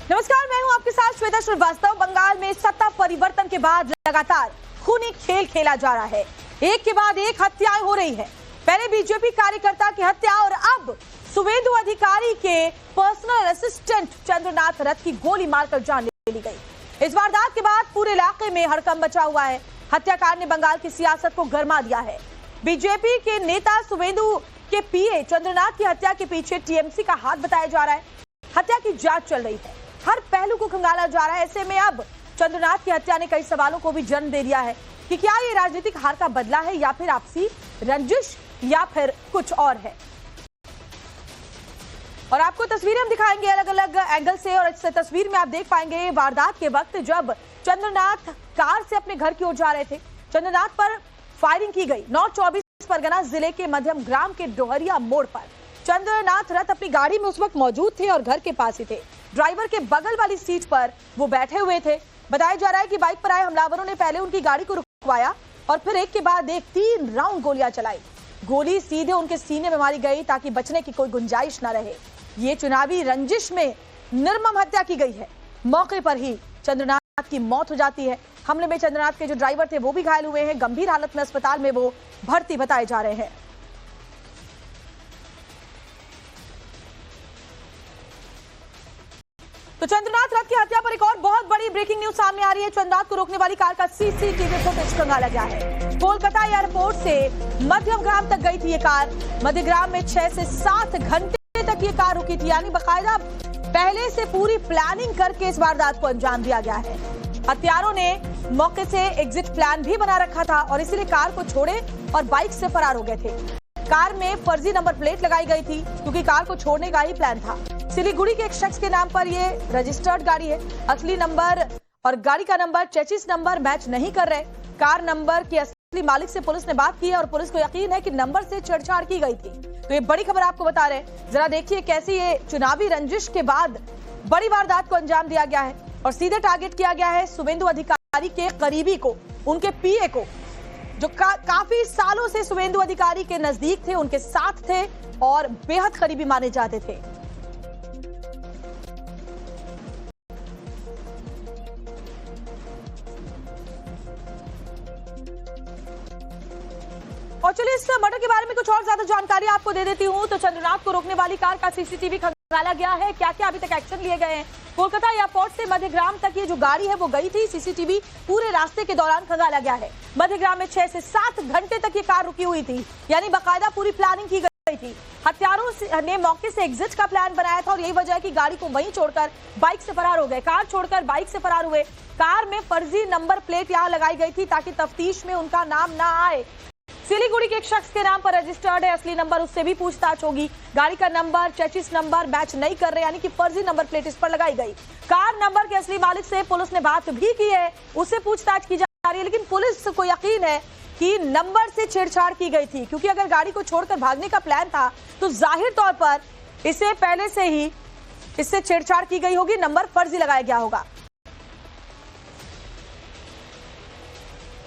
नमस्कार, मैं हूं आपके साथ श्वेता श्रीवास्तव। बंगाल में सत्ता परिवर्तन के बाद लगातार खूनी खेल खेला जा रहा है। एक के बाद एक हत्याएं हो रही है। पहले बीजेपी कार्यकर्ता की हत्या और अब शुवेंदु अधिकारी के पर्सनल असिस्टेंट चंद्रनाथ रथ की गोली मारकर जान ले ली गई। इस वारदात के बाद पूरे इलाके में हड़कंप मचा हुआ है। हत्याकांड ने बंगाल की सियासत को गरमा दिया है। बीजेपी के नेता शुवेंदु के पीए चंद्रनाथ की हत्या के पीछे टीएमसी का हाथ बताया जा रहा है। हत्या की जांच चल रही है, हर पहलू को खंगाला जा रहा है। ऐसे में अब चंद्रनाथ की हत्या ने कई सवालों को भी जन्म दे दिया है कि क्या ये राजनीतिक हार का बदला है या फिर आपसी रंजिश या फिर कुछ और है। और आपको तस्वीरें हम दिखाएंगे अलग अलग एंगल से, और इस तस्वीर में आप देख पाएंगे वारदात के वक्त जब चंद्रनाथ कार से अपने घर की ओर जा रहे थे, चंद्रनाथ पर फायरिंग की गई। नॉर्थ 24 परगना जिले के मध्यम ग्राम के डोहरिया मोड़ पर चंद्रनाथ रथ अपनी गाड़ी में उस वक्त मौजूद थे और घर के पास ही थे। ड्राइवर के बगल वाली सीट पर वो बैठे हुए थे। बताया जा रहा है कि बाइक पर आए हमलावरों ने पहले उनकी गाड़ी को रुकवाया और फिर एक के बाद एक 3 राउंड गोलियां चलाई। गोली सीधे उनके सीने में मारी गई ताकि बचने की कोई गुंजाइश न रहे। ये चुनावी रंजिश में निर्मम हत्या की गई है। मौके पर ही चंद्रनाथ की मौत हो जाती है। हमले में चंद्रनाथ के जो ड्राइवर थे वो भी घायल हुए हैं। गंभीर हालत में अस्पताल में वो भर्ती बताए जा रहे हैं। तो चंद्रनाथ रथ की हत्या पर एक और बहुत बड़ी ब्रेकिंग न्यूज सामने आ रही है। चंद्रनाथ को रोकने वाली कार का सीसीटीवी फुटेज खंगाला गया है। कोलकाता एयरपोर्ट से मध्यम ग्राम तक गई थी ये कार। मध्यग्राम में 6 से 7 घंटे तक ये कार रुकी थी, यानी बाकायदा पहले से पूरी प्लानिंग करके इस वारदात को अंजाम दिया गया है। हत्यारों ने मौके से एग्जिट प्लान भी बना रखा था और इसीलिए कार को छोड़े और बाइक से फरार हो गए थे। कार में फर्जी नंबर प्लेट लगाई गई थी क्योंकि कार को छोड़ने का ही प्लान था। सिलीगुड़ी के एक शख्स के नाम पर ये रजिस्टर्ड गाड़ी है। असली नंबर और गाड़ी का नंबर चेसिस नंबर मैच नहीं कर रहे। कार नंबर के असली मालिक से पुलिस ने बात की है और पुलिस को यकीन है कि नंबर से छेड़छाड़ की गई थी। तो ये बड़ी खबर आपको बता रहे हैं। जरा देखिए कैसे ये चुनावी रंजिश के बाद बड़ी वारदात को अंजाम दिया गया है और सीधे टारगेट किया गया है शुवेंदु अधिकारी के करीबी को, उनके पीए को, जो काफी सालों से शुवेंदु अधिकारी के नजदीक थे, उनके साथ थे और बेहद करीबी माने जाते थे। और चलिए इस मर्डर के बारे में कुछ और ज्यादा जानकारी आपको दे देती हूं। तो चंद्रनाथ को रोकने वाली कार का सीसीटीवी खंगाला गया है। क्या क्या अभी तक एक्शन लिए गए हैं। कोलकाता एयरपोर्ट से मध्यग्राम तक ये जो गाड़ी है वो गई थी। सीसीटीवी पूरे रास्ते के दौरान खंगाला गया है। मध्यग्राम में 6 से 7 घंटे तक ये कार रुकी हुई थी, यानी बाकायदा पूरी प्लानिंग की गई थी। हत्यारों ने मौके से एग्जिट का प्लान बनाया था और यही वजह है कि गाड़ी को वहीं छोड़कर बाइक से फरार हो गए। कार छोड़कर बाइक से फरार हुए। कार में फर्जी नंबर प्लेट यहाँ लगाई गई थी ताकि तफ्तीश में उनका नाम ना आए। सिलीगुड़ी के एक शख्स के नाम पर रजिस्टर्ड है। असली नंबर उससे भी पूछताछ होगी। गाड़ी का नंबर चेसिस नंबर मैच नहीं कर रहे, यानी कि फर्जी नंबर प्लेट इस पर लगाई गई। कार नंबर के असली मालिक से पुलिस ने बात भी की है, उससे पूछताछ की जा रही है। लेकिन पुलिस को यकीन है कि नंबर से छेड़छाड़ की गई थी, क्योंकि अगर गाड़ी को छोड़कर भागने का प्लान था तो जाहिर तौर पर इसे पहले से ही इससे छेड़छाड़ की गई होगी, नंबर फर्जी लगाया गया होगा।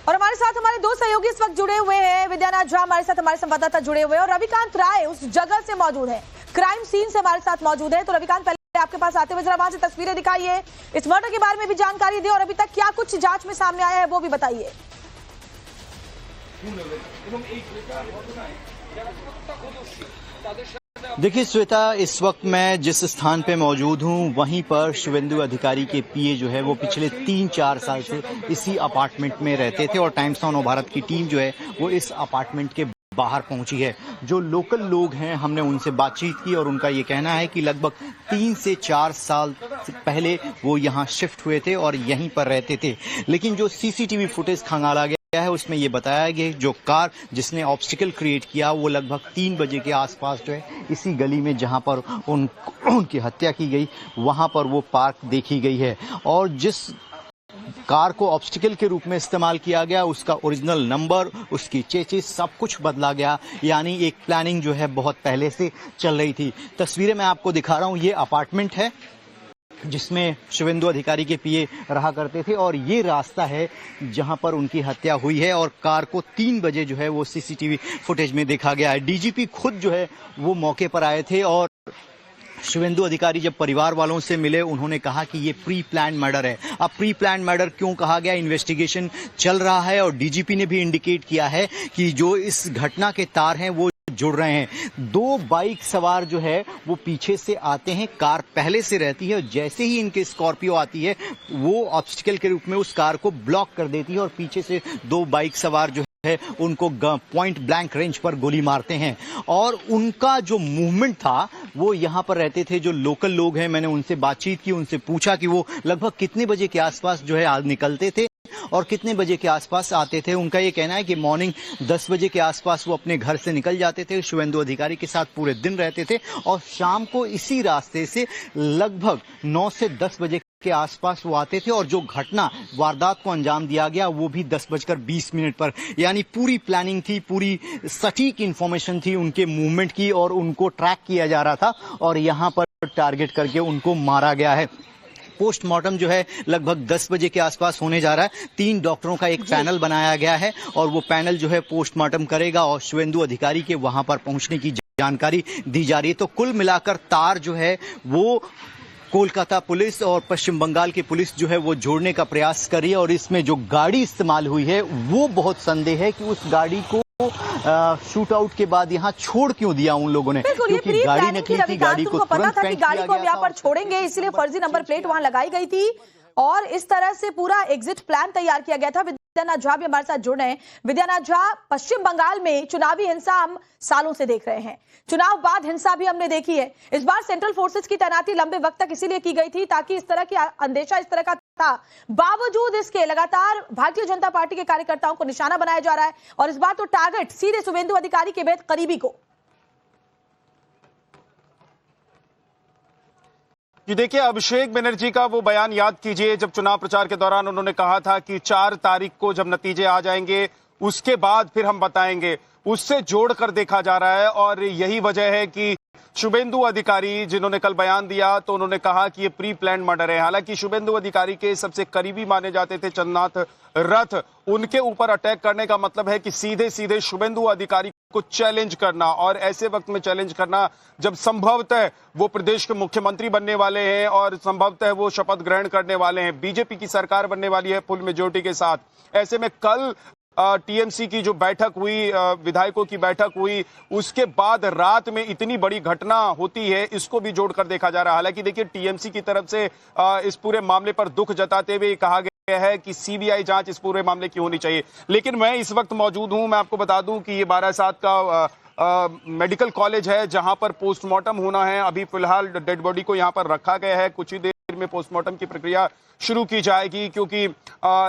और हमारे साथ हमारे 2 सहयोगी इस वक्त जुड़े हुए हैं। विद्यानाथ झा हमारे साथ, हमारे संवाददाता जुड़े हुए हैं, और रविकांत राय उस जगह से मौजूद है, क्राइम सीन से हमारे साथ मौजूद है। तो रविकांत, पहले आपके पास आते हुए जरा वहां से तस्वीरें दिखाइए, इस मर्डर के बारे में भी जानकारी दी और अभी तक क्या कुछ जांच में सामने आया है वो भी बताइए। देखिए श्वेता, इस वक्त मैं जिस स्थान पे मौजूद हूँ वहीं पर शुवेंदु अधिकारी के पीए जो है वो पिछले 3-4 साल से इसी अपार्टमेंट में रहते थे और टाइम्स नाउ भारत की टीम जो है वो इस अपार्टमेंट के बाहर पहुंची है। जो लोकल लोग हैं हमने उनसे बातचीत की और उनका ये कहना है कि लगभग 3 से 4 साल पहले वो यहाँ शिफ्ट हुए थे और यहीं पर रहते थे। लेकिन जो सीसीटीवी फुटेज खंगाला गया है उसमें ये बताया गया जो कार जिसने ऑब्स्टिकल क्रिएट किया वो लगभग 3 बजे के आसपास जो है इसी गली में जहां पर उनकी हत्या की गई वहां पर वो पार्क देखी गई है। और जिस कार को ऑब्स्टिकल के रूप में इस्तेमाल किया गया उसका ओरिजिनल नंबर, उसकी चेसिस सब कुछ बदला गया, यानी एक प्लानिंग जो है बहुत पहले से चल रही थी। तस्वीरें मैं आपको दिखा रहा हूँ, ये अपार्टमेंट है जिसमें शुवेंदु अधिकारी के पीए रहा करते थे और ये रास्ता है जहां पर उनकी हत्या हुई है। और कार को 3 बजे जो है वो सीसीटीवी फुटेज में देखा गया है। डीजीपी खुद जो है वो मौके पर आए थे और शुभेंदु अधिकारी जब परिवार वालों से मिले, उन्होंने कहा कि ये प्री प्लान मर्डर है। अब प्री प्लान मर्डर क्यों कहा गया, इन्वेस्टिगेशन चल रहा है और डीजीपी ने भी इंडिकेट किया है कि जो इस घटना के तार हैं वो जुड़ रहे हैं। 2 बाइक सवार जो है वो पीछे से आते हैं, कार पहले से रहती है और जैसे ही इनके स्कॉर्पियो आती है वो ऑब्स्टिकल के रूप में उस कार को ब्लॉक कर देती है और पीछे से 2 बाइक सवार जो है उनको पॉइंट ब्लैंक रेंज पर गोली मारते हैं। और उनका जो मूवमेंट था वो यहाँ पर रहते थे जो लोकल लोग हैं, मैंने उनसे बातचीत की, उनसे पूछा कि वो लगभग कितने बजे के आसपास जो है आज निकलते थे और कितने बजे के आसपास आते थे। उनका ये कहना है कि मॉर्निंग 10 बजे के आसपास वो अपने घर से निकल जाते थे, शुभेंदु अधिकारी के साथ पूरे दिन रहते थे और शाम को इसी रास्ते से लगभग 9 से 10 बजे के आसपास वो आते थे और जो घटना वारदात को अंजाम दिया गया वो भी 10:20 पर। यानी पूरी प्लानिंग थी, पूरी सटीक इंफॉर्मेशन थी उनके मूवमेंट की और उनको ट्रैक किया जा रहा था और यहाँ पर टारगेट करके उनको मारा गया है। पोस्टमार्टम जो है लगभग 10 बजे के आसपास होने जा रहा है। 3 डॉक्टरों का एक पैनल बनाया गया है और वो पैनल जो है पोस्टमार्टम करेगा और शुभेंदु अधिकारी के वहां पर पहुंचने की जानकारी दी जा रही है। तो कुल मिलाकर तार जो है वो कोलकाता पुलिस और पश्चिम बंगाल की पुलिस जो है वो जोड़ने का प्रयास कर रही है और इसमें जो गाड़ी इस्तेमाल हुई है वो बहुत संदेह है कि उस गाड़ी को शूट आउट के बाद यहाँ छोड़ क्यों दिया उन लोगों ने, क्योंकि गाड़ी नकली थी, गाड़ी को पता था कि गाड़ी को हम यहाँ पर छोड़ेंगे, इसलिए फर्जी नंबर प्लेट वहां लगाई गई थी और इस तरह से पूरा एग्जिट प्लान तैयार किया गया था। विद्यानाथ झा भी हमारे साथ जुड़ रहे हैं। विद्यानाथ झा, पश्चिम बंगाल में चुनावी हिंसा हम सालों से देख रहे हैं, चुनाव बाद हिंसा भी हमने देखी है। इस बार सेंट्रल फोर्सेस की तैनाती लंबे वक्त तक इसीलिए की गई थी ताकि इस तरह की अंदेशा इस तरह का था। बावजूद इसके लगातार भारतीय जनता पार्टी के कार्यकर्ताओं को निशाना बनाया जा रहा है और इस बार तो टारगेट सीधे शुभेंदु अधिकारी के बेहद करीबी को। जी देखिए, अभिषेक बनर्जी का वो बयान याद कीजिए जब चुनाव प्रचार के दौरान उन्होंने कहा था कि 4 तारीख को जब नतीजे आ जाएंगे उसके बाद फिर हम बताएंगे। उससे जोड़कर देखा जा रहा है और यही वजह है कि शुभेंदु अधिकारी जिन्होंने कल बयान दिया तो उन्होंने कहा कि ये प्री प्लान मर्डर है। हालांकि शुभेंदु अधिकारी के सबसे करीबी माने जाते थे चंद्रनाथ रथ, उनके ऊपर अटैक करने का मतलब है कि सीधे सीधे शुभेंदु अधिकारी को चैलेंज करना और ऐसे वक्त में चैलेंज करना जब संभवतः वो प्रदेश के मुख्यमंत्री बनने वाले हैं और संभवतः वो शपथ ग्रहण करने वाले हैं, बीजेपी की सरकार बनने वाली है फुल मेजोरिटी के साथ। ऐसे में कल टीएमसी की जो बैठक हुई, विधायकों की बैठक हुई, उसके बाद रात में इतनी बड़ी घटना होती है, इसको भी जोड़कर देखा जा रहा है। हालांकि देखिए, टीएमसी की तरफ से इस पूरे मामले पर दुख जताते हुए कहा गया है कि सीबीआई जांच इस पूरे मामले की होनी चाहिए। लेकिन मैं इस वक्त मौजूद हूं, मैं आपको बता दूं कि ये बारासात का मेडिकल कॉलेज है जहां पर पोस्टमार्टम होना है। अभी फिलहाल डेड बॉडी को यहां पर रखा गया है, कुछ ही देर में पोस्टमार्टम की प्रक्रिया शुरू की जाएगी क्योंकि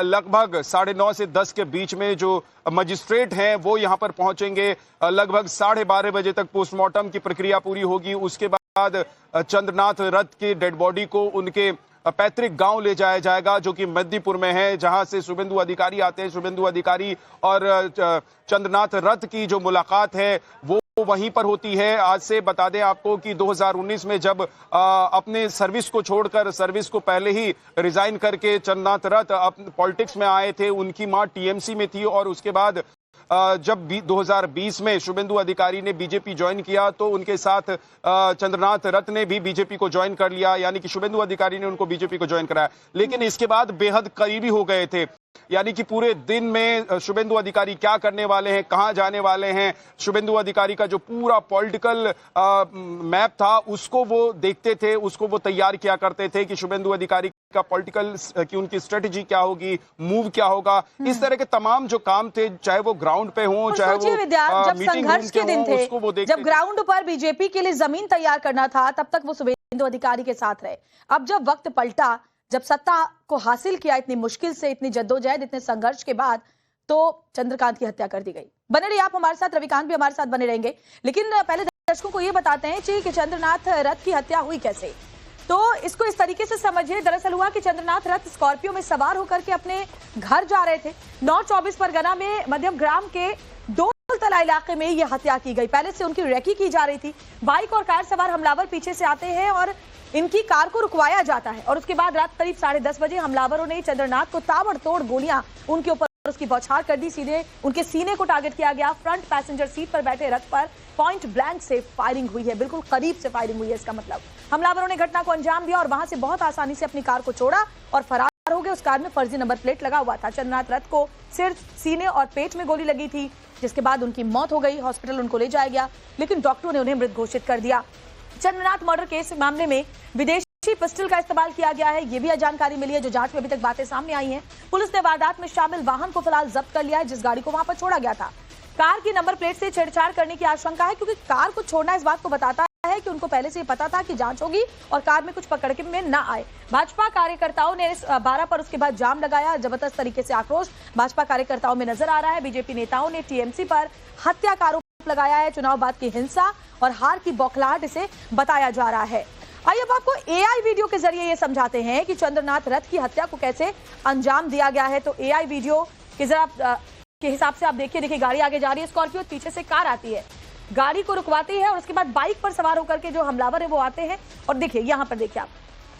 लगभग 9:30 से 10 के बीच में जो मजिस्ट्रेट हैं वो यहां पर पहुंचेंगे। लगभग 12:30 बजे तक पोस्टमार्टम की प्रक्रिया पूरी होगी। उसके बाद चंद्रनाथ रथ की डेड बॉडी को उनके पैतृक गांव ले जाया जाएगा जो कि मध्यपुर में है, जहां से शुभेंदु अधिकारी आते हैं। शुभेंदु अधिकारी और चंद्रनाथ रथ की जो मुलाकात है वो वहीं पर होती है। आज से बता दें आपको कि 2019 में जब अपने सर्विस को छोड़कर, सर्विस को पहले ही रिजाइन करके चंद्रनाथ रथ पॉलिटिक्स में आए थे, उनकी मां टीएमसी में थी और उसके बाद जब 2020 में शुभेंदु अधिकारी ने बीजेपी ज्वाइन किया तो उनके साथ चंद्रनाथ रथ ने भी बीजेपी को ज्वाइन कर लिया, यानी कि शुभेंदु अधिकारी ने उनको बीजेपी को ज्वाइन कराया। लेकिन इसके बाद बेहद करीबी हो गए थे, यानी कि पूरे दिन में शुभेंदु अधिकारी क्या करने वाले हैं, कहां जाने वाले हैं, शुभेंदु अधिकारी का जो पूरा पॉलिटिकल मैप था उसको वो देखते थे, उसको वो तैयार किया करते थे कि शुभेंदु अधिकारी का पॉलिटिकल की उनकी स्ट्रेटेजी क्या होगी, मूव क्या होगा। इस तरह के तमाम जो काम थे, चाहे वो ग्राउंड पे हो, चाहे वो जब संघर्ष के दिन थे, जब ग्राउंड पर बीजेपी के लिए जमीन तैयार करना था, तब तक वो शुभेंदु अधिकारी के साथ रहे। अब जब वक्त पलटा, जब सत्ता को हासिल किया इतनी मुश्किल से, इतनी जद्दोजहद, इतने संघर्ष के बाद, तो चंद्रकांत की हत्या कर दी गई। बने रहिए आप हमारे साथ, रविकांत भी हमारे साथ बने रहेंगे। लेकिन पहले दर्शकों को ये बताते हैं कि चंद्रनाथ रथ की हत्या हुई कैसे। तो इसको इस तरीके से समझिए, दरअसल हुआ कि चंद्रनाथ रथ स्कॉर्पियो में सवार होकर के अपने घर जा रहे थे। 924 परगना में मध्यम ग्राम के डोलतला इलाके में यह हत्या की गई। पहले से उनकी रेकी की जा रही थी। बाइक और कार सवार हमलावर पीछे से आते हैं और इनकी कार को रुकवाया जाता है और उसके बाद रात करीब 10:30 बजे हमलावरों ने चंद्रनाथ को ताबड़तोड़ गोलियां उनके ऊपर उसकी बौछार कर दी, सीधे उनके सीने को टारगेट किया गया। फ्रंट पैसेंजर सीट पर बैठे रथ पर पॉइंट ब्लैंक से फायरिंग हुई है, बिल्कुल करीब से फायरिंग हुई है। इसका मतलब हमलावरों ने घटना को अंजाम दिया और वहां से बहुत आसानी से अपनी कार को छोड़ा और फरार हो गए। उस कार में फर्जी नंबर प्लेट लगा हुआ था। चंद्रनाथ रथ को सिर, सीने और पेट में गोली लगी थी, जिसके बाद उनकी मौत हो गई। हॉस्पिटल उनको ले जाया गया, लेकिन डॉक्टरों ने उन्हें मृत घोषित कर दिया। चंद्रनाथ मर्डर केस मामले में विदेशी पिस्टल का इस्तेमाल किया गया है, ये भी जानकारी मिली है, जो जांच में अभी तक बातें सामने आई हैं। पुलिस ने वारदात में शामिल वाहन को फिलहाल जब्त कर लिया है, जिस गाड़ी को वहां पर छोड़ा गया था। कार की नंबर प्लेट से छेड़छाड़ करने की आशंका है, क्योंकि कार को छोड़ना इस बात को बताता है कि उनको पहले से ही पता था कि जांच होगी और कार में कुछ पकड़ के में ना आए। भाजपा कार्यकर्ताओं ने इस 12 पर उसके बाद जाम लगाया। जबरदस्त तरीके से आक्रोश भाजपा कार्यकर्ताओं में नजर आ रहा है। बीजेपी नेताओं ने टीएमसी पर हत्या का आरोप लगाया है। चुनाव बाद की हिंसा और हार की बौखलाहट इसे बताया जा रहा है। आइए अब आपको एआई वीडियो के जरिए ये समझाते हैं कि चंद्रनाथ रथ की हत्या को कैसे अंजाम दिया गया है। तो एआई वीडियो के जरा के हिसाब से आप देखिए गाड़ी आगे जा रही है, स्कॉर्पियो, पीछे से कार आती है, गाड़ी को रुकवाती है और उसके बाद बाइक पर सवार होकर के जो हमलावर है वो आते हैं। और देखिए यहाँ पर देखिए आप,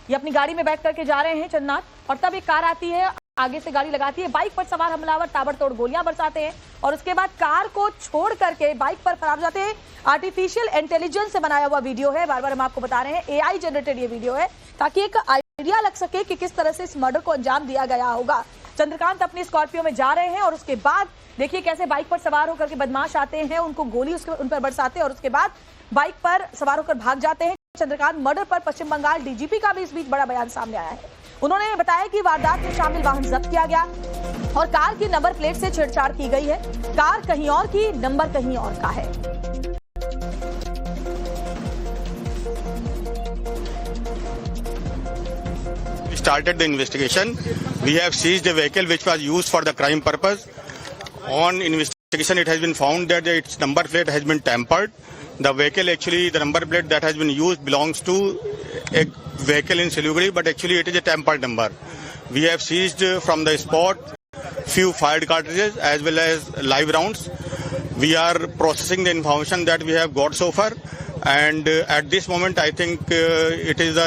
ये अपनी गाड़ी में बैठ करके जा रहे हैं चंद्रनाथ, और तब एक कार आती है, आगे से गाड़ी लगाती है, बाइक पर सवार हमलावर ताबड़तोड़ गोलियां बरसाते हैं और उसके बाद कार को छोड़ करके बाइक पर फरार हो जाते हैं। आर्टिफिशियल इंटेलिजेंस से बनाया हुआ वीडियो है, बार बार हम आपको बता रहे हैं एआई जनरेटेड ये वीडियो है, ताकि एक आइडिया लग सके कि किस तरह से इस मर्डर को अंजाम दिया गया होगा। चंद्रकांत अपनी स्कॉर्पियो में जा रहे हैं और उसके बाद देखिए कैसे बाइक पर सवार होकर के बदमाश आते हैं, उनको गोली उन पर बरसाते हैं और उसके बाद बाइक पर सवार होकर भाग जाते हैं। चंद्रकांत मर्डर पर पश्चिम बंगाल डीजीपी का भी इस बीच बड़ा बयान सामने आया है। उन्होंने बताया कि वारदात में शामिल वाहन जब्त किया गया और कार की नंबर प्लेट से छेड़छाड़ की गई है। कार कहीं और की, नंबर कहीं और का है। Started the investigation. We have seized a vehicle which was used for the crime purpose. On investigation, it has been found that its number plate has been tampered. The vehicle, actually, the number plate that has been used belongs to a vehicle in Siliguri, but actually it is a tampered number. We have seized from the spot few fired cartridges as well as live rounds. We are processing the information that we have got so far, and at this moment I think it is the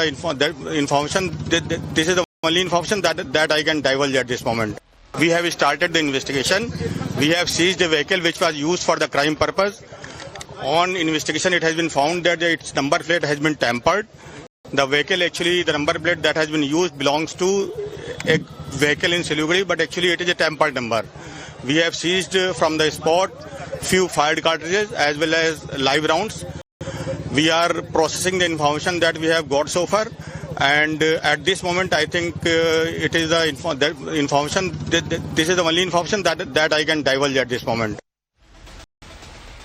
information this is the only information that I can divulge at this moment. We have started the investigation. We have seized a vehicle which was used for the crime purpose. On investigation, it has been found that its number plate has been tampered. The vehicle, actually, the number plate that has been used belongs to a vehicle in Siliguri, but actually it is a tampered number. We have seized from the spot few fired cartridges as well as live rounds. We are processing the information that we have got so far, and at this moment I think it is the information this is the only information that I can divulge at this moment.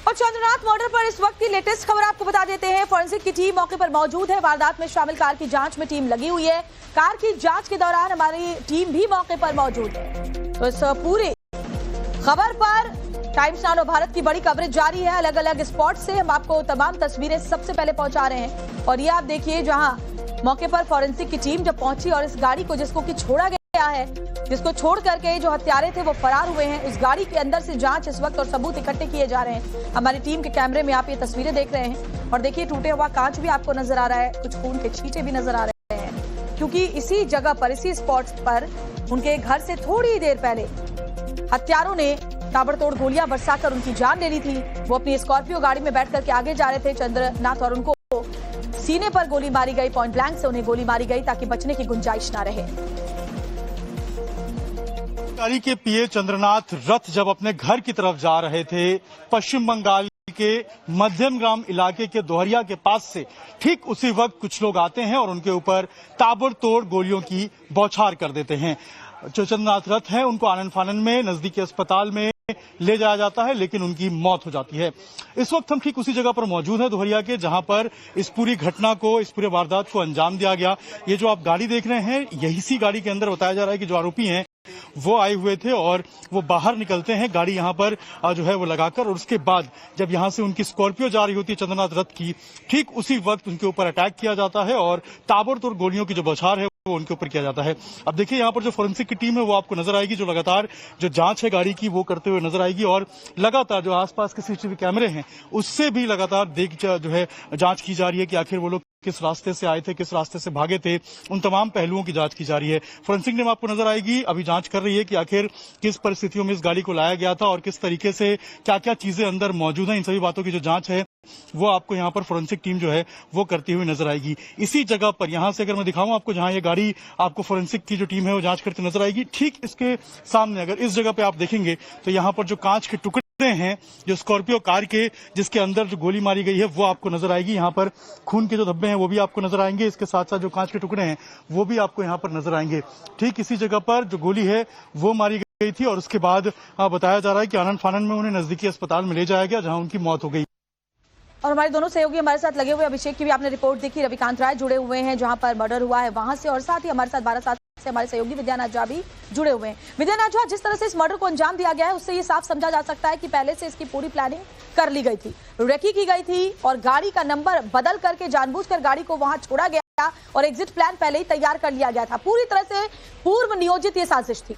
और Chandranath murder पर इस वक्त की latest खबर आपको बता देते हैं। फॉरेंसिक की टीम मौके पर मौजूद है। वारदात में शामिल कार की जांच में टीम लगी हुई है। कार की जांच के दौरान हमारी टीम भी मौके पर मौजूद है। तो इस पूरी खबर पर टाइम्स नाउ भारत की बड़ी कवरेज जारी है। अलग अलग स्पॉट से हम आपको तमाम तस्वीरें सबसे पहले पहुंचा रहे हैं। और ये आप देखिए, जहां मौके पर फॉरेंसिक की टीम जब पहुंची और इस गाड़ी को जिसको कि छोड़ा गया है, जिसको छोड़ करके जो हत्यारे थे वो फरार हुए हैं, उस गाड़ी के अंदर से जांच इस वक्त और सबूत इकट्ठे किए जा रहे हैं। हमारी टीम के कैमरे में आप ये तस्वीरें देख रहे हैं और देखिए टूटे हुआ कांच भी आपको नजर आ रहा है, कुछ खून के छींटे भी नजर आ रहे हैं, क्योंकि इसी जगह पर, इसी स्पॉट पर उनके घर से थोड़ी देर पहले हत्यारों ने ताबड़तोड़ गोलियां बरसाकर उनकी जान ले ली थी। वो अपनी स्कॉर्पियो गाड़ी में बैठ करके आगे जा रहे थे चंद्रनाथ, और उनको सीने पर गोली मारी गई, पॉइंट ब्लैंक से उन्हें गोली मारी गई ताकि बचने की गुंजाइश ना रहे। अधिकारी के पीए चंद्रनाथ रथ जब अपने घर की तरफ जा रहे थे, पश्चिम बंगाल के मध्यमग्राम इलाके के दोहरिया के पास से ठीक उसी वक्त कुछ लोग आते हैं और उनके ऊपर ताबड़तोड़ गोलियों की बौछार कर देते हैं। जो चंद्रनाथ रथ है उनको आनन फानन में नजदीकी अस्पताल में ले जाया जाता है, लेकिन उनकी मौत हो जाती है। इस वक्त हम ठीक उसी जगह पर मौजूद हैं दोहरिया के, जहां पर इस पूरी घटना को, इस पूरे वारदात को अंजाम दिया गया। ये जो आप गाड़ी देख रहे हैं, यही सी गाड़ी के अंदर बताया जा रहा है कि जो आरोपी हैं वो आए हुए थे और वो बाहर निकलते हैं गाड़ी यहाँ पर जो है वो लगाकर, और उसके बाद जब यहाँ से उनकी स्कॉर्पियो जा रही होती है चंद्रनाथ रथ की, ठीक उसी वक्त उनके ऊपर अटैक किया जाता है और ताबड़तोड़ गोलियों की जो बौछार है वो उनके ऊपर किया जाता है। अब देखिए यहाँ पर जो फोरेंसिक की टीम है वो आपको नजर आएगी, जो लगातार जो जांच है गाड़ी की वो करते हुए नजर आएगी, और लगातार जो आसपास के सीसीटीवी कैमरे हैं उससे भी लगातार जो है जांच की जा रही है कि आखिर वो लोग किस रास्ते से आए थे, किस रास्ते से भागे थे, उन तमाम पहलुओं की जांच की जा रही है। फोरेंसिक टीम आपको नजर आएगी, अभी जांच कर रही है कि आखिर किस परिस्थितियों में इस गाड़ी को लाया गया था और किस तरीके से क्या क्या चीजें अंदर मौजूद हैं। इन सभी बातों की जो जांच है वो आपको यहाँ पर फोरेंसिक टीम जो है वो करती हुई नजर आएगी। इसी जगह पर यहाँ से अगर मैं दिखाऊं आपको, जहां ये गाड़ी आपको फोरेंसिक की जो टीम है वो जांच करती नजर आएगी, ठीक इसके सामने अगर इस जगह पे आप देखेंगे तो यहाँ पर जो कांच के टुकड़े हैं जो स्कॉर्पियो कार के जिसके अंदर जो गोली मारी गई है वो आपको नजर आएगी। यहाँ पर खून के जो धब्बे हैं वो भी आपको नजर आएंगे। इसके साथ साथ जो कांच के टुकड़े हैं वो भी आपको यहाँ पर नजर आएंगे। ठीक इसी जगह पर जो गोली है वो मारी गई थी और उसके बाद बताया जा रहा है कि आनन फानन में उन्हें नजदीकी अस्पताल में ले जाया गया, जहां उनकी मौत हो गई। और हमारे दोनों सहयोगी हमारे साथ लगे हुए, अभिषेक की भी आपने रिपोर्ट देखी, रविकांत राय जुड़े हुए हैं जहां पर मर्डर हुआ है वहां से, और साथ ही हमारे साथ 12 साल से हमारे सहयोगी विद्यानाथ झा भी जुड़े हुए हैं। विद्यानाथ झा, जिस तरह से इस मर्डर को अंजाम दिया गया है उससे ये साफ समझा जा सकता है कि पहले से इसकी पूरी प्लानिंग कर ली गई थी, रेकी की गई थी और गाड़ी का नंबर बदल करके जानबूझकर गाड़ी को वहां छोड़ा गया और एग्जिट प्लान पहले ही तैयार कर लिया गया था। पूरी तरह से पूर्व नियोजित ये साजिश थी।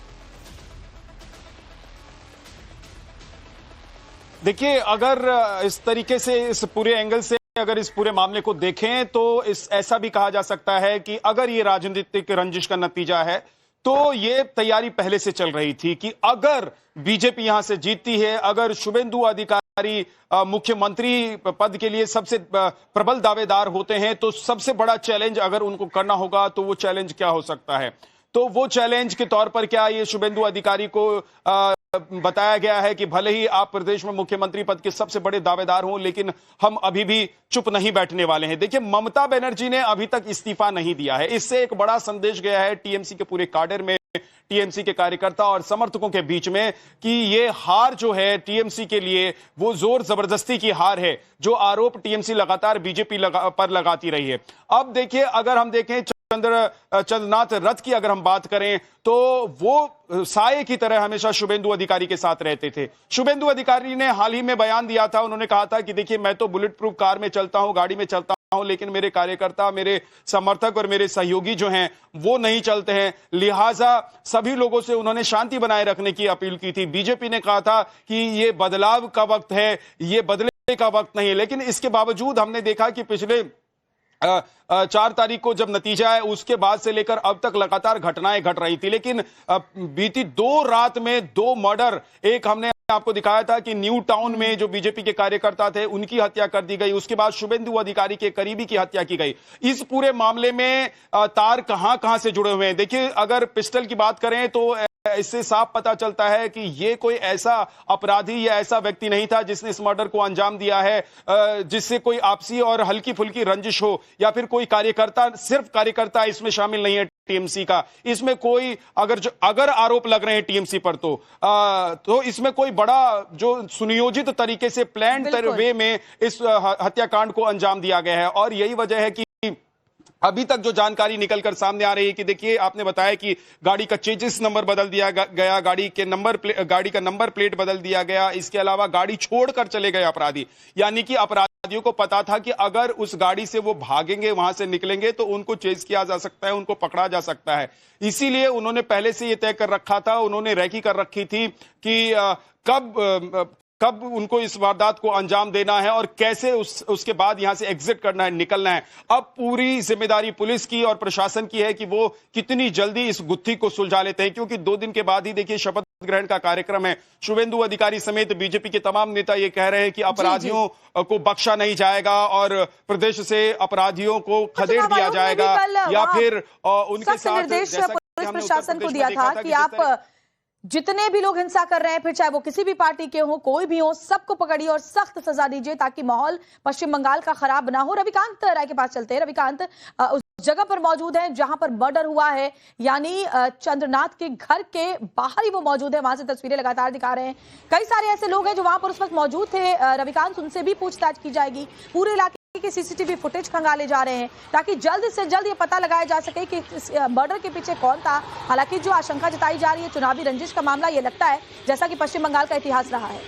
देखिए, अगर इस तरीके से, इस पूरे एंगल से अगर इस पूरे मामले को देखें तो ऐसा भी कहा जा सकता है कि अगर ये राजनीतिक रंजिश का नतीजा है तो ये तैयारी पहले से चल रही थी कि अगर बीजेपी यहां से जीतती है, अगर शुभेंदु अधिकारी मुख्यमंत्री पद के लिए सबसे प्रबल दावेदार होते हैं तो सबसे बड़ा चैलेंज अगर उनको करना होगा तो वो चैलेंज क्या हो सकता है। तो वो चैलेंज के तौर पर क्या ये शुभेंदु अधिकारी को बताया गया है कि भले ही आप प्रदेश में मुख्यमंत्री पद के सबसे बड़े दावेदार हों लेकिन हम अभी भी चुप नहीं बैठने वाले हैं। देखिए, ममता बनर्जी ने अभी तक इस्तीफा नहीं दिया है। इससे एक बड़ा संदेश गया है टीएमसी के पूरे काडर में, टीएमसी के कार्यकर्ता और समर्थकों के बीच में कि ये हार जो है टीएमसी के लिए वो जोर जबरदस्ती की हार है, जो आरोप टीएमसी लगातार बीजेपी पर लगाती रही है। अब देखिए, अगर हम देखें चंद्रनाथ रथ की अगर हम बात करें तो वो साये की तरह हमेशा शुभेंदु अधिकारी के साथ रहते थे। शुभेंदु अधिकारी ने हाल ही में बयान दिया था, उन्होंने कहा था कि देखिए, मैं तो बुलेट प्रूफ कार में चलता हूं, गाड़ी में चलता हूं, लेकिन मेरे कार्यकर्ता, मेरे समर्थक और मेरे सहयोगी जो हैं वो नहीं चलते हैं, लिहाजा सभी लोगों से उन्होंने शांति बनाए रखने की अपील की थी। बीजेपी ने कहा था कि ये बदलाव का वक्त है, ये बदले का वक्त नहीं है, लेकिन इसके बावजूद हमने देखा कि पिछले 4 तारीख को जब नतीजा है उसके बाद से लेकर अब तक लगातार घटनाएं घट रही थी, लेकिन बीती 2 रात में 2 मर्डर, एक हमने आपको दिखाया था कि न्यू टाउन में जो बीजेपी के कार्यकर्ता थे उनकी हत्या कर दी गई, उसके बाद शुभेंदु अधिकारी के करीबी की हत्या की गई। इस पूरे मामले में तार कहां से जुड़े हुए हैं। देखिए, अगर पिस्टल की बात करें तो इससे साफ पता चलता है कि ये कोई ऐसा अपराधी या ऐसा व्यक्ति नहीं था जिसने इस मर्डर को अंजाम दिया है जिससे कोई आपसी और हल्की फुल्की रंजिश हो, या फिर कोई कार्यकर्ता, सिर्फ कार्यकर्ता इसमें शामिल नहीं है टीएमसी का। इसमें कोई अगर आरोप लग रहे हैं टीएमसी पर तो इसमें कोई बड़ा जो सुनियोजित तरीके से प्लान्ड वे में इस हत्याकांड को अंजाम दिया गया है। और यही वजह है कि अभी तक जो जानकारी निकलकर सामने आ रही है कि देखिए, आपने बताया कि गाड़ी का चेजिस नंबर बदल दिया गया, गाड़ी का नंबर प्लेट बदल दिया गया, इसके अलावा गाड़ी छोड़कर चले गए अपराधी, यानी कि अपराधियों को पता था कि अगर उस गाड़ी से वो भागेंगे, वहां से निकलेंगे तो उनको चेज किया जा सकता है, उनको पकड़ा जा सकता है। इसीलिए उन्होंने पहले से ये तय कर रखा था, उन्होंने रेकी कर रखी थी कि कब उनको इस वारदात को अंजाम देना है और कैसे उसके बाद यहां से एग्जिट करना है, निकलना है। अब पूरी जिम्मेदारी पुलिस की और प्रशासन की है कि वो कितनी जल्दी इस गुत्थी को सुलझा लेते हैं, क्योंकि 2 दिन के बाद ही देखिए शपथ ग्रहण का कार्यक्रम है। शुभेंदु अधिकारी समेत बीजेपी के तमाम नेता ये कह रहे हैं कि अपराधियों को बख्शा नहीं जाएगा और प्रदेश से अपराधियों को खदेड़ दिया जाएगा, या फिर उनके साथ निर्देश पुलिस प्रशासन को दिया था कि आप जितने भी लोग हिंसा कर रहे हैं, फिर चाहे वो किसी भी पार्टी के हो, कोई भी हो, सबको पकड़िए और सख्त सजा दीजिए ताकि माहौल पश्चिम बंगाल का खराब ना हो। रविकांत राय के पास चलते हैं। रविकांत, उस जगह पर मौजूद है जहां पर मर्डर हुआ है, यानी चंद्रनाथ के घर के बाहर ही वो मौजूद है, वहां से तस्वीरें लगातार दिखा रहे हैं। कई सारे ऐसे लोग हैं जो वहां पर उस वक्त मौजूद थे। रविकांत, उनसे भी पूछताछ की जाएगी। पूरे इलाके के सीसीटीवी फुटेज खंगाले जा रहे हैं ताकि जल्द से जल्द ये पता लगाया जा सके कि इस मर्डर के पीछे कौन था। हालांकि जो आशंका जताई जा रही है चुनावी रंजिश का मामला, ये लगता है जैसा कि पश्चिम बंगाल का इतिहास रहा है।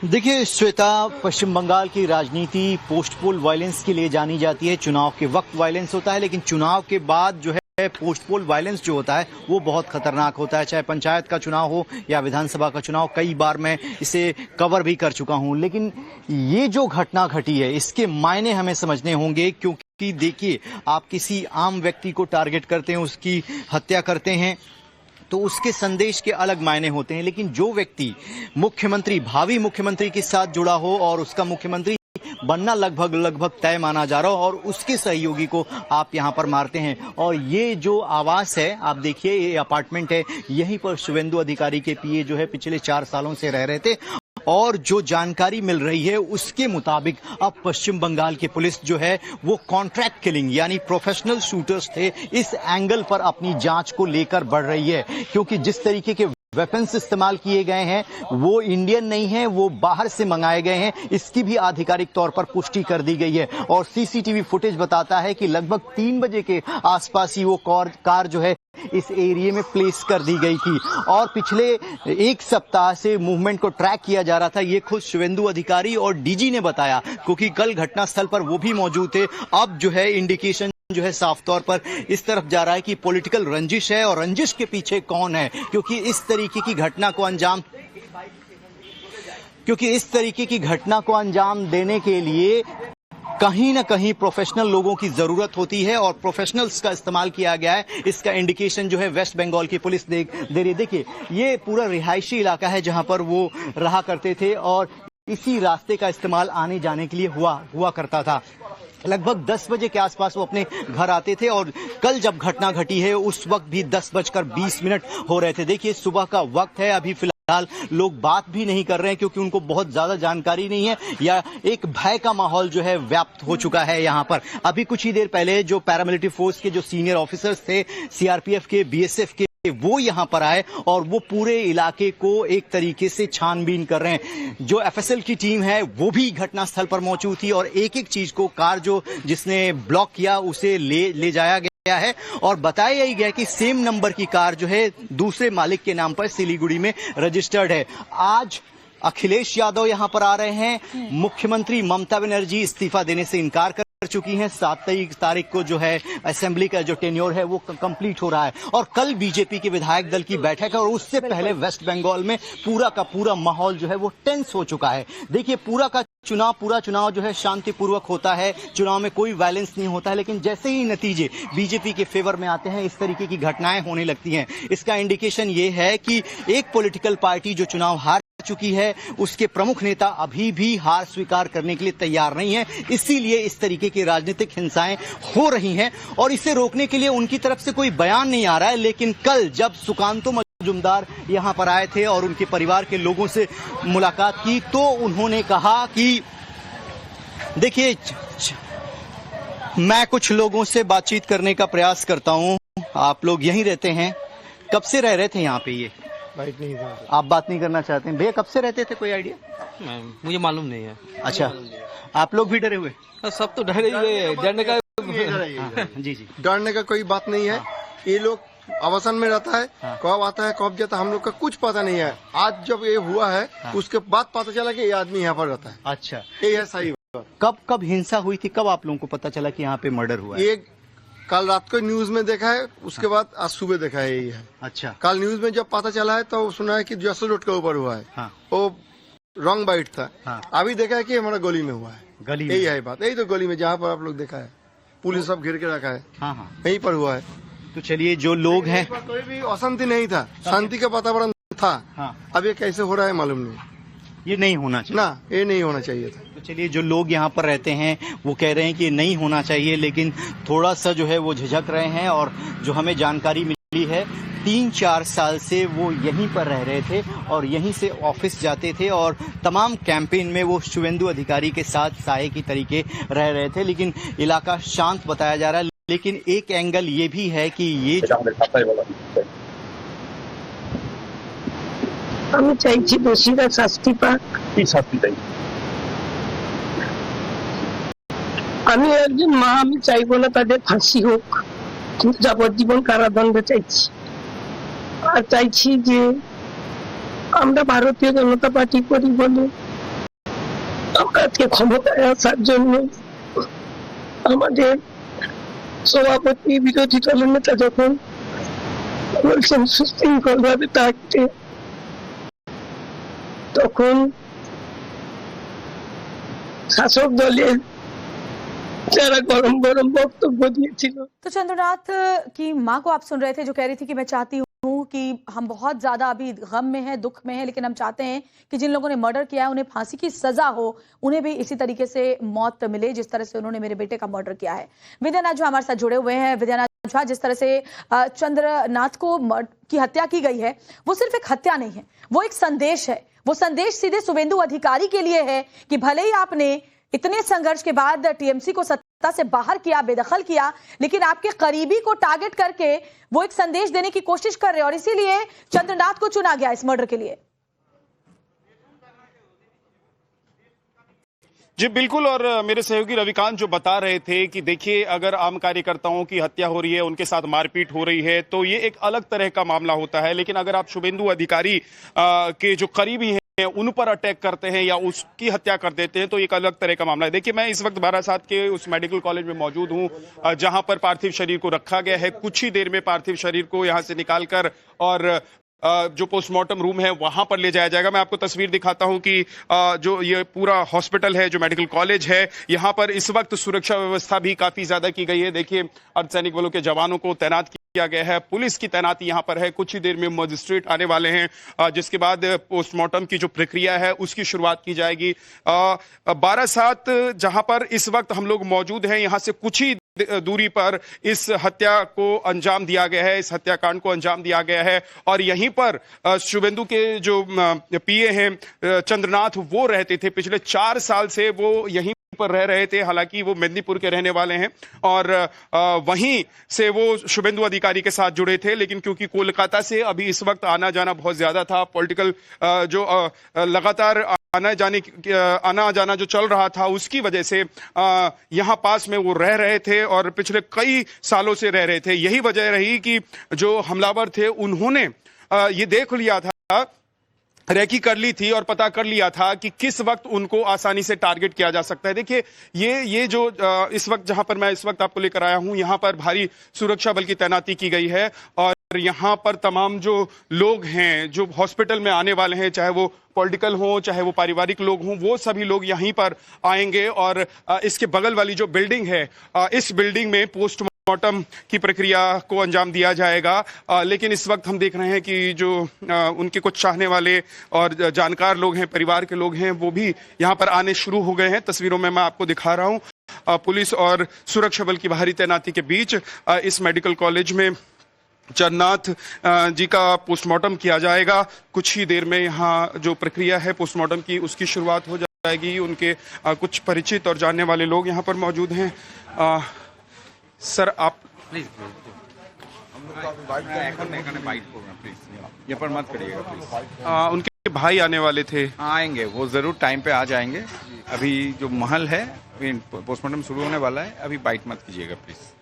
देखिए श्वेता, पश्चिम बंगाल की राजनीति पोस्ट पोल वायलेंस के लिए जानी जाती है। चुनाव के वक्त वायलेंस होता है, लेकिन चुनाव के बाद जो है पोस्ट पोल वायलेंस जो होता है वो बहुत खतरनाक होता है, चाहे पंचायत का चुनाव हो या विधानसभा का चुनाव। कई बार मैं इसे कवर भी कर चुका हूं, लेकिन ये जो घटना घटी है इसके मायने हमें समझने होंगे, क्योंकि देखिए, आप किसी आम व्यक्ति को टारगेट करते हैं, उसकी हत्या करते हैं तो उसके संदेश के अलग मायने होते हैं, लेकिन जो व्यक्ति मुख्यमंत्री, भावी मुख्यमंत्री के साथ जुड़ा हो और उसका मुख्यमंत्री बनना लगभग तय माना जा रहा हो और उसके सहयोगी को आप यहां पर मारते हैं। और ये जो आवास है, आप देखिए, ये अपार्टमेंट है, यहीं पर शुवेंदु अधिकारी के पीए जो है पिछले 4 सालों से रह रहे थे। और जो जानकारी मिल रही है उसके मुताबिक अब पश्चिम बंगाल की पुलिस जो है वो कॉन्ट्रैक्ट किलिंग यानी प्रोफेशनल शूटर्स थे, इस एंगल पर अपनी जांच को लेकर बढ़ रही है, क्योंकि जिस तरीके के वेपन्स इस्तेमाल किए गए हैं वो इंडियन नहीं है, वो बाहर से मंगाए गए हैं, इसकी भी आधिकारिक तौर पर पुष्टि कर दी गई है। और सीसीटीवी फुटेज बताता है कि लगभग 3 बजे के आसपास ही वो कार जो है इस एरिया में प्लेस कर दी गई थी और पिछले 1 सप्ताह से मूवमेंट को ट्रैक किया जा रहा था। ये खुद शुवेंदु अधिकारी और डीजी ने बताया, क्योंकि कल घटनास्थल पर वो भी मौजूद थे। अब जो है इंडिकेशन जो है साफ तौर पर इस तरफ जा रहा है कि पॉलिटिकल रंजिश है, और रंजिश के पीछे कौन है, क्योंकि इस तरीके की घटना को अंजाम देने के लिए कहीं ना कहीं प्रोफेशनल लोगों की जरूरत होती है और प्रोफेशनल्स का इस्तेमाल किया गया है। इसका इंडिकेशन जो है वेस्ट बंगाल की पुलिस दे रही है। देखिए, ये पूरा रिहायशी इलाका है जहां पर वो रहा करते थे और इसी रास्ते का इस्तेमाल आने जाने के लिए हुआ करता था। लगभग 10 बजे के आसपास वो अपने घर आते थे और कल जब घटना घटी है उस वक्त भी 10:20 हो रहे थे। देखिए, सुबह का वक्त है, अभी फिलहाल लोग बात भी नहीं कर रहे हैं क्योंकि उनको बहुत ज्यादा जानकारी नहीं है, या एक भय का माहौल जो है व्याप्त हो चुका है यहाँ पर। अभी कुछ ही देर पहले जो पैरामिलिट्री फोर्स के जो सीनियर ऑफिसर्स थे, सीआरपीएफ के, बीएसएफ के, वो यहां पर आए और वो पूरे इलाके को एक तरीके से छानबीन कर रहे हैं। जो एफएसएल की टीम है वो भी घटनास्थल पर मौजूद थी और एक चीज को, कार जो जिसने ब्लॉक किया उसे ले जाया गया है और बताया यही गया कि सेम नंबर की कार जो है दूसरे मालिक के नाम पर सिलीगुड़ी में रजिस्टर्ड है। आज अखिलेश यादव यहां पर आ रहे हैं। मुख्यमंत्री ममता बनर्जी इस्तीफा देने से इनकार कर चुकी हैं। 7 तारीख को जो है असेंबली का जो टेन्योर है वो कंप्लीट हो रहा है और कल बीजेपी के विधायक दल की बैठक है और उससे पहले वेस्ट बंगाल में पूरा का पूरा माहौल जो है वो टेंस हो चुका है। देखिए, पूरा चुनाव जो है शांतिपूर्वक होता है, चुनाव में कोई वायलेंस नहीं होता है, लेकिन जैसे ही नतीजे बीजेपी के फेवर में आते हैं इस तरीके की घटनाएं होने लगती हैं। इसका इंडिकेशन ये है कि एक पॉलिटिकल पार्टी जो चुनाव हार चुकी है उसके प्रमुख नेता अभी भी हार स्वीकार करने के लिए तैयार नहीं है, इसीलिए इस तरीके की राजनीतिक हिंसाएं हो रही हैं और इसे रोकने के लिए उनकी तरफ से कोई बयान नहीं आ रहा है। लेकिन कल जब सुकांतो मजूमदार यहां पर आए थे और उनके परिवार के लोगों से मुलाकात की तो उन्होंने कहा कि देखिए, मैं कुछ लोगों से बातचीत करने का प्रयास करता हूं, आप लोग यहीं रहते हैं, कब से रह रहे थे यहाँ पे? ये बाइट नहीं था। आप बात नहीं करना चाहते हैं? भैया, कब से रहते थे, कोई आइडिया? मुझे मालूम नहीं है। अच्छा, आप लोग भी डरे हुए? सब तो डरे हुए हैं, डरने का जी जी, डरने का कोई बात नहीं है। ये लोग अवसान में रहता है, कब आता है कब जाता है हम लोग का कुछ पता नहीं है। आज जब ये हुआ है उसके बाद पता चला कि ये आदमी यहाँ पर रहता है। अच्छा, ये है सही बात। कब हिंसा हुई थी, कब आप लोगों को पता चला कि यहाँ पे मर्डर हुआ है? ये कल रात को न्यूज में देखा है, उसके बाद आज सुबह देखा है। यही है। अच्छा, कल न्यूज में जब पता चला है तो सुना है कि जसर रोड के ऊपर हुआ है। हाँ। वो रॉन्ग बाइट था। हाँ। अभी देखा है कि हमारा गली में हुआ है। गली में? यही है बात, यही तो गली में जहाँ पर आप लोग देखा है, पुलिस सब घेर के रखा है। हाँ हाँ, यहीं पर हुआ है। तो चलिए, जो लोग हैं, कोई भी अशांति नहीं था, शांति का वातावरण था। हाँ। अब ये कैसे हो रहा है मालूम नहीं। ये नहीं होना चाहिए ना, ये नहीं होना चाहिए था। तो चलिए, जो लोग यहाँ पर रहते हैं वो कह रहे हैं कि नहीं होना चाहिए, लेकिन थोड़ा सा जो है वो झिझक रहे हैं। और जो हमें जानकारी मिली है, 3-4 साल से वो यहीं पर रह रहे थे और यहीं से ऑफिस जाते थे और तमाम कैंपेन में वो शुवेंदु अधिकारी के साथ साये की तरीके रह रहे थे। लेकिन इलाका शांत बताया जा रहा है। लेकिन एक एंगल ये भी है कि ये আমি চাইছি দোষীরা শাস্তি পাক। কি শাস্তি চাই? আমি একজন মা, আমি চাইবো না তাদের ফাঁসি হোক, কিন্তু যাবজ্জীবন কারাদণ্ড চাইছি। আর চাইছি যে আমরা ভারতীয় জনতা পার্টি করি বলে আমরা আজকে ক্ষমতায় আসার জন্য আমাদের সভাপতি বিরোধী দলের নেতা যখন বলছেন সুশৃঙ্খল ভাবে থাকতে, তখন শাসক দলের যারা गरम गरम वक्तव्य दिए। तो चंद्रनाथ की मां को आप सुन रहे थे जो कह रही थी कि मैं चाहती हूँ कि हम बहुत ज्यादा अभी गम में हैं, दुख में हैं, लेकिन हम चाहते हैं कि जिन लोगों ने मर्डर किया है उन्हें फांसी की सजा हो, उन्हें भी इसी तरीके से मौत मिले जिस तरह से उन्होंने मेरे बेटे का मर्डर किया है। विद्यानाथ झा हमारे साथ जुड़े हुए हैं। विद्यानाथ झा, जिस तरह से चंद्रनाथ को की हत्या की गई है वो सिर्फ एक हत्या नहीं है, वो एक संदेश है। वो संदेश सीधे शुभेंदु अधिकारी के लिए है कि भले ही आपने इतने संघर्ष के बाद टीएमसी को सत्ता से बाहर किया, बेदखल किया, लेकिन आपके करीबी को टारगेट करके वो एक संदेश देने की कोशिश कर रहे हैं और इसीलिए चंद्रनाथ को चुना गया इस मर्डर के लिए। जी बिल्कुल, और मेरे सहयोगी रविकांत जो बता रहे थे कि देखिए अगर आम कार्यकर्ताओं की हत्या हो रही है, उनके साथ मारपीट हो रही है तो ये एक अलग तरह का मामला होता है, लेकिन अगर आप शुभेंदु अधिकारी के जो करीबी हैं उन पर अटैक करते हैं या उसकी हत्या कर देते हैं तो एक अलग तरह का मामला है। देखिए मैं इस वक्त बारासात के उस मेडिकल कॉलेज में मौजूद हूं जहां पर पार्थिव शरीर को रखा गया है। कुछ ही देर में पार्थिव शरीर को यहां से निकालकर और जो पोस्टमार्टम रूम है वहां पर ले जाया जाएगा। मैं आपको तस्वीर दिखाता हूं कि जो ये पूरा हॉस्पिटल है, जो मेडिकल कॉलेज है, यहां पर इस वक्त सुरक्षा व्यवस्था भी काफी ज्यादा की गई है। देखिए अर्धसैनिक बलों के जवानों को तैनात किया गया है, पुलिस की तैनाती यहां पर है। कुछ ही देर में मजिस्ट्रेट आने वाले हैं जिसके बाद पोस्टमार्टम की जो प्रक्रिया है उसकी शुरुआत की जाएगी। बारासात जहां पर इस वक्त हम लोग मौजूद हैं, यहां से कुछ ही दूरी पर इस हत्या को अंजाम दिया गया है, इस हत्याकांड को अंजाम दिया गया है और यहीं पर शुभेंदु के जो पीए हैं चंद्रनाथ, वो रहते थे। पिछले 4 साल से वो यहीं पर रह रहे थे। हालांकि वो मेदिनीपुर के रहने वाले हैं और वहीं से वो शुभेंदु अधिकारी के साथ जुड़े थे, लेकिन क्योंकि कोलकाता से अभी इस वक्त आना जाना बहुत ज्यादा था, पॉलिटिकल जो लगातार आना जाना जो चल रहा था उसकी वजह से यहां पास में वो रह रहे थे और पिछले कई सालों से रह रहे थे। यही वजह रही कि जो हमलावर थे उन्होंने ये देख लिया था, रेकी कर ली थी और पता कर लिया था कि किस वक्त उनको आसानी से टारगेट किया जा सकता है। देखिए ये जो इस वक्त जहां पर मैं इस वक्त आपको लेकर आया हूं, यहां पर भारी सुरक्षा बल की तैनाती की गई है और यहां पर तमाम जो लोग हैं जो हॉस्पिटल में आने वाले हैं, चाहे वो पॉलिटिकल हो चाहे वो पारिवारिक लोग हों, वो सभी लोग यहीं पर आएंगे और इसके बगल वाली जो बिल्डिंग है, इस बिल्डिंग में पोस्टमार्टम की प्रक्रिया को अंजाम दिया जाएगा। लेकिन इस वक्त हम देख रहे हैं कि जो उनके कुछ चाहने वाले और जानकार लोग हैं, परिवार के लोग हैं, वो भी यहाँ पर आने शुरू हो गए हैं। तस्वीरों में मैं आपको दिखा रहा हूँ पुलिस और सुरक्षा बल की भारी तैनाती के बीच इस मेडिकल कॉलेज में चंद्रनाथ जी का पोस्टमार्टम किया जाएगा। कुछ ही देर में यहाँ जो प्रक्रिया है पोस्टमार्टम की उसकी शुरुआत हो जाएगी। उनके कुछ परिचित और जानने वाले लोग यहाँ पर मौजूद हैं। सर आप प्लीज ये पर मत करिएगा प्लीज। उनके भाई आने वाले थे, आएंगे वो जरूर टाइम पे आ जाएंगे। अभी जो महल है पोस्टमार्टम शुरू होने वाला है, अभी बाइट मत कीजिएगा प्लीज।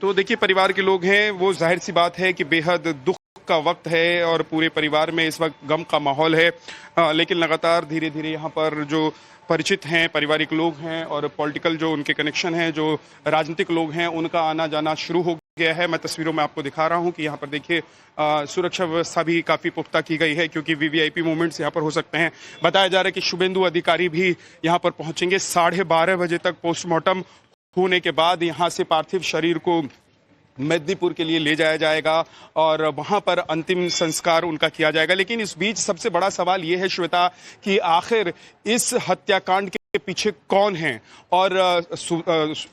तो देखिए परिवार के लोग हैं, वो जाहिर सी बात है कि बेहद दुख का वक्त है और पूरे परिवार में इस वक्त गम का माहौल है, लेकिन लगातार धीरे धीरे यहाँ पर जो परिचित हैं, पारिवारिक लोग हैं और पॉलिटिकल जो उनके कनेक्शन हैं, जो राजनीतिक लोग हैं, उनका आना जाना शुरू हो गया है। मैं तस्वीरों में आपको दिखा रहा हूं कि यहाँ पर देखिए सुरक्षा व्यवस्था भी काफी पुख्ता की गई है क्योंकि वीवीआईपी मूवमेंट्स यहाँ पर हो सकते हैं। बताया जा रहा है कि शुभेंदु अधिकारी भी यहाँ पर पहुंचेंगे। 12:30 बजे तक पोस्टमार्टम होने के बाद यहाँ से पार्थिव शरीर को मेदिनीपुर के लिए ले जाया जाएगा और वहां पर अंतिम संस्कार उनका किया जाएगा। लेकिन इस बीच सबसे बड़ा सवाल ये है श्वेता कि आखिर इस हत्याकांड के पीछे कौन है और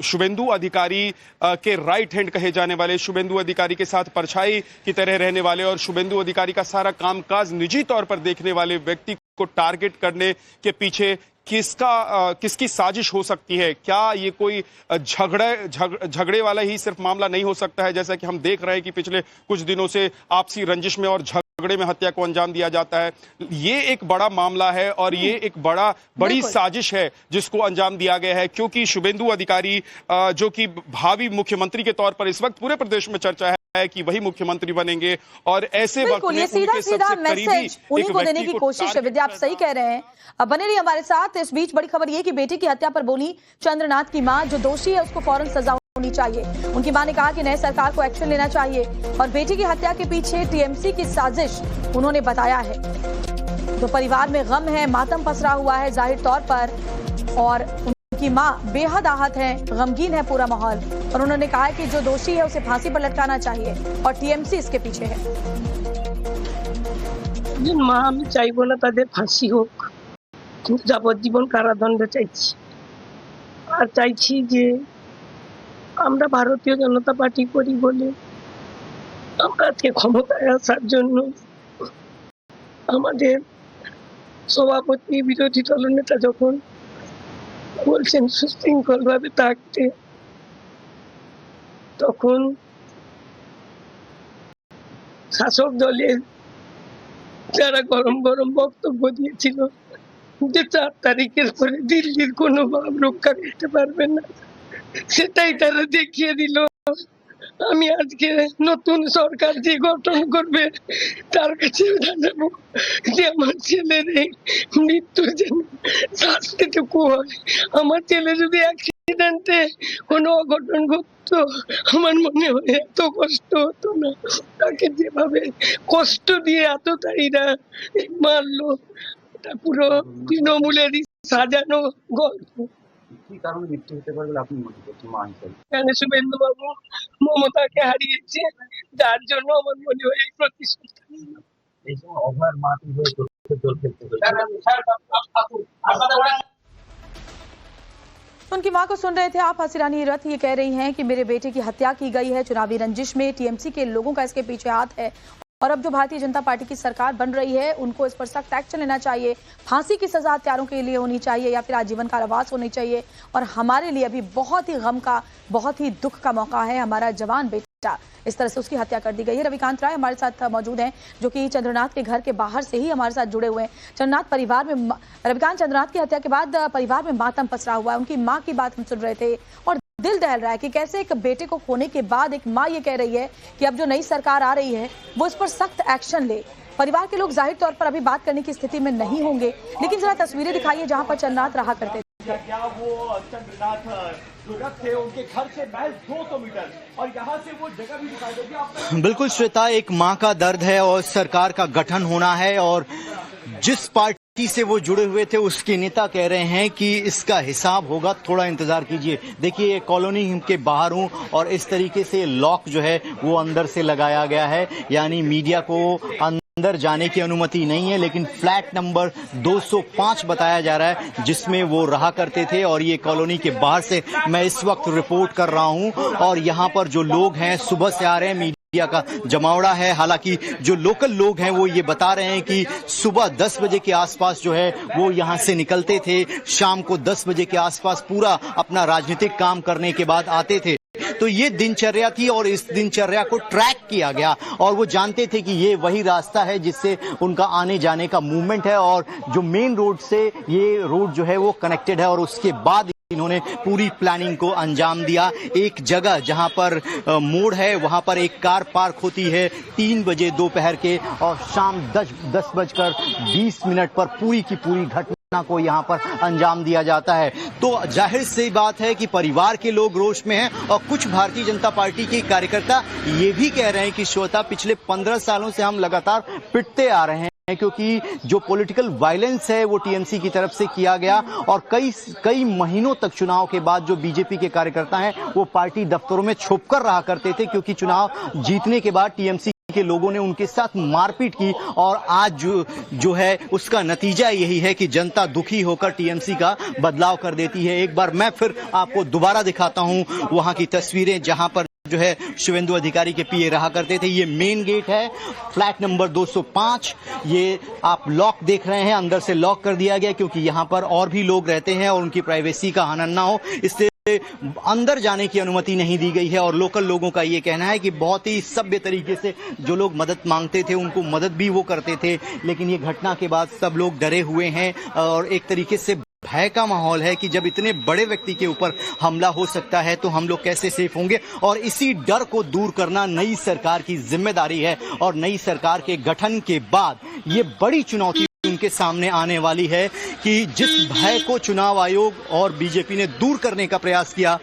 शुभेंदु अधिकारी के राइट हैंड कहे जाने वाले, शुभेंदु अधिकारी के साथ परछाई की तरह रहने वाले और शुभेंदु अधिकारी का सारा कामकाज निजी तौर पर देखने वाले व्यक्ति को टारगेट करने के पीछे किसकी साजिश हो सकती है? क्या ये कोई झगड़े वाला ही सिर्फ मामला नहीं हो सकता है, जैसा कि हम देख रहे हैं कि पिछले कुछ दिनों से आपसी रंजिश में और झगड़े में हत्या को अंजाम दिया जाता है। ये एक बड़ा मामला है और ये एक बड़ी साजिश है जिसको अंजाम दिया गया है क्योंकि शुभेंदु अधिकारी जो कि भावी मुख्यमंत्री के तौर पर इस वक्त पूरे प्रदेश में चर्चा है कि वही मुख्यमंत्री बनेंगे और ऐसे वक्त में सीधा सीधा मैसेज उन्हीं को देने की कोशिश है। विद्या, आप सही कह रहे हैं। अब बने रहिए हमारे साथ। इस बीच बड़ी खबर ये कि बेटे की हत्या पर बोली चंद्रनाथ की मां, जो दोषी है उसको फौरन सजा होनी चाहिए। उनकी मां ने कहा कि नए सरकार को एक्शन लेना चाहिए और बेटी की हत्या के पीछे टीएमसी की साजिश उन्होंने बताया है। तो परिवार में गम है, मातम पसरा हुआ है जाहिर तौर पर, और उनकी मां बेहद आहत है, गमगीन है पूरा माहौल, और उन्होंने कहा है कि जो दोषी है उसे फांसी पर लटकाना चाहिए और टीएमसी इसके पीछे है। মা আমি চাইবো না তাদের ফাঁসি হোক, কিন্তু যাবজ্জীবন কারাদণ্ড চাইছি। আর চাইছি যে আমরা ভারতীয় জনতা পার্টি করি বলে আমরা আজকে ক্ষমতায় আসার জন্য আমাদের সভাপতি বিরোধী দলনেতা যখন বলছেন সুশৃঙ্খলভাবে থাকতে, তখন শাসক দলের যারা গরম গরম বক্তব্য দিয়েছিল যে 4 তারিখের পরে দিল্লির কোনো ভাব রক্ষা করতে পারবে না, সেটাই তারা দেখিয়ে দিল। আমি আজকে নতুন সরকার যে গঠন করবে তার কাছে জানাবো যে আমার ছেলের এই মৃত্যুর জন্য শাস্তিটুকু হয়। আমার ছেলে যদি অ্যাক্সিডেন্টে কোনো অঘটন ঘটতো আমার মনে হয় এত কষ্ট হতো না। তাকে যেভাবে কষ্ট দিয়ে এতটাইরা মারলো, এটা পুরো তৃণমূলেরই সাজানো গল্প। কি কারণে মৃত্যু হতে পারে বলে আপনি মনে করছেন মা হিসেবে? কেন শুভেন্দু বাবু মমতাকে হারিয়েছে, যার জন্য আমার মনে হয় এই প্রতিশোধ। এই সময় অভয়ের মা কিভাবে দল খেলতে পারে? उनकी मां को सुन रहे थे आप। हसीरानी रथ ये कह रही हैं कि मेरे बेटे की हत्या की गई है चुनावी रंजिश में, टीएमसी के लोगों का इसके पीछे हाथ है, और अब जो भारतीय जनता पार्टी की सरकार बन रही है उनको इस पर सख्त एक्शन लेना चाहिए। फांसी की सजा हत्यारों के लिए होनी चाहिए या फिर आजीवन कारावास होनी चाहिए। और हमारे लिए अभी बहुत ही गम का, बहुत ही दुख का मौका है। हमारा जवान बेटा इस तरह से उसकी हत्या कर दी गई है। रविकांत राय हमारे साथ मौजूद हैं, जो कि चंद्रनाथ के घर के बाहर से ही हमारे साथ जुड़े हुए हैं। चंद्रनाथ परिवार में, रविकांत, चंद्रनाथ की हत्या के बाद परिवार में मातम पसरा हुआ है। उनकी मां की बात हम सुन रहे थे और दिल दहल रहा है कि कैसे एक बेटे को खोने के बाद एक मां ये कह रही है कि अब जो नई सरकार आ रही है वो इस पर सख्त एक्शन ले। परिवार के लोग जाहिर तौर पर अभी बात करने की स्थिति में नहीं होंगे, लेकिन जरा तस्वीरें दिखाइए जहां पर चंद्रनाथ रहा करते थे। क्या वो चंद्रनाथ जो रथ थे उनके घर से महज 200 मीटर, और यहाँ से वो जगह भी दिखाई देगी आपको। बिल्कुल श्वेता, एक मां का दर्द है और सरकार का गठन होना है, और जिस पार्टी से वो जुड़े हुए थे उसके नेता कह रहे हैं कि इसका हिसाब होगा, थोड़ा इंतजार कीजिए। देखिए, ये कॉलोनी के बाहर हूं और इस तरीके से लॉक जो है वो अंदर से लगाया गया है, यानी मीडिया को अंदर जाने की अनुमति नहीं है, लेकिन फ्लैट नंबर 205 बताया जा रहा है जिसमें वो रहा करते थे। और ये कॉलोनी के बाहर से मैं इस वक्त रिपोर्ट कर रहा हूं, और यहाँ पर जो लोग हैं सुबह से आ रहे हैं, मीडिया का जमावड़ा है। हालांकि जो लोकल लोग हैं वो ये बता रहे हैं कि सुबह 10 बजे के आसपास जो है वो यहाँ से निकलते थे, शाम को 10 बजे के आसपास पूरा अपना राजनीतिक काम करने के बाद आते थे। तो ये दिनचर्या थी और इस दिनचर्या को ट्रैक किया गया, और वो जानते थे कि ये वही रास्ता है जिससे उनका आने जाने का मूवमेंट है, और जो मेन रोड से ये रोड जो है वो कनेक्टेड है। और उसके बाद इन्होंने पूरी प्लानिंग को अंजाम दिया। एक जगह जहां पर मोड़ है वहां पर एक कार पार्क होती है 3 बजे दोपहर के, और शाम 10:20 पर पूरी की पूरी घटना को यहां पर अंजाम दिया जाता है। तो जाहिर सी बात है कि परिवार के लोग रोष में हैं, और कुछ भारतीय जनता पार्टी के कार्यकर्ता ये भी कह रहे हैं कि श्रोता, पिछले 15 सालों से हम लगातार पिटते आ रहे हैं, क्योंकि जो पॉलिटिकल वायलेंस है वो टीएमसी की तरफ से किया गया, और कई महीनों तक चुनाव के बाद जो बीजेपी के कार्यकर्ता हैं वो पार्टी दफ्तरों में छुपकर रहा करते थे, क्योंकि चुनाव जीतने के बाद टीएमसी के लोगों ने उनके साथ मारपीट की। और आज जो है उसका नतीजा यही है कि जनता दुखी होकर टीएमसी का बदलाव कर देती है। एक बार मैं फिर आपको दोबारा दिखाता हूं वहां की तस्वीरें जहां पर जो है शुभेंदु अधिकारी के पीए रहा करते थे। ये मेन गेट है, फ्लैट नंबर 205। ये आप लॉक देख रहे हैं, अंदर से लॉक कर दिया गया क्योंकि यहाँ पर और भी लोग रहते हैं और उनकी प्राइवेसी का हनन ना हो, इससे अंदर जाने की अनुमति नहीं दी गई है। और लोकल लोगों का ये कहना है कि बहुत ही सभ्य तरीके से जो लोग मदद मांगते थे उनको मदद भी वो करते थे, लेकिन ये घटना के बाद सब लोग डरे हुए हैं और एक तरीके से भय का माहौल है कि जब इतने बड़े व्यक्ति के ऊपर हमला हो सकता है तो हम लोग कैसे सेफ होंगे। और इसी डर को दूर करना नई सरकार की जिम्मेदारी है, और नई सरकार के गठन के बाद ये बड़ी चुनौती उनके सामने आने वाली है कि जिस भय को चुनाव आयोग और बीजेपी ने दूर करने का प्रयास किया,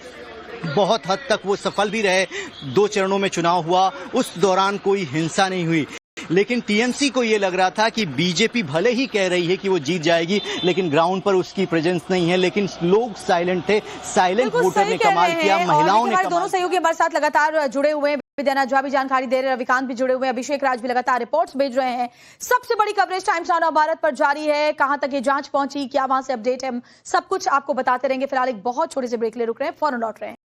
बहुत हद तक वो सफल भी रहे। 2 चरणों में चुनाव हुआ, उस दौरान कोई हिंसा नहीं हुई। लेकिन टीएमसी को ये लग रहा था कि बीजेपी भले ही कह रही है कि वो जीत जाएगी, लेकिन ग्राउंड पर उसकी प्रेजेंस नहीं है। लेकिन लोग साइलेंट थे, साइलेंट वोटर ने कमाल किया, महिलाओं ने दोनों सहयोगी हमारे साथ लगातार जुड़े हुए हैं। विद्या जो भी जानकारी दे रहे हैं, रविकांत भी जुड़े हुए हैं, अभिषेक राज भी लगातार रिपोर्ट्स भेज रहे हैं। सबसे बड़ी कवरेज टाइम्स नाउ भारत पर जारी है। कहां तक ये जांच पहुंची, क्या वहां से अपडेट है, सब कुछ आपको बताते रहेंगे। फिलहाल एक बहुत छोटे से ब्रेक ले रुक रहे हैं, फौरन लौट रहे हैं।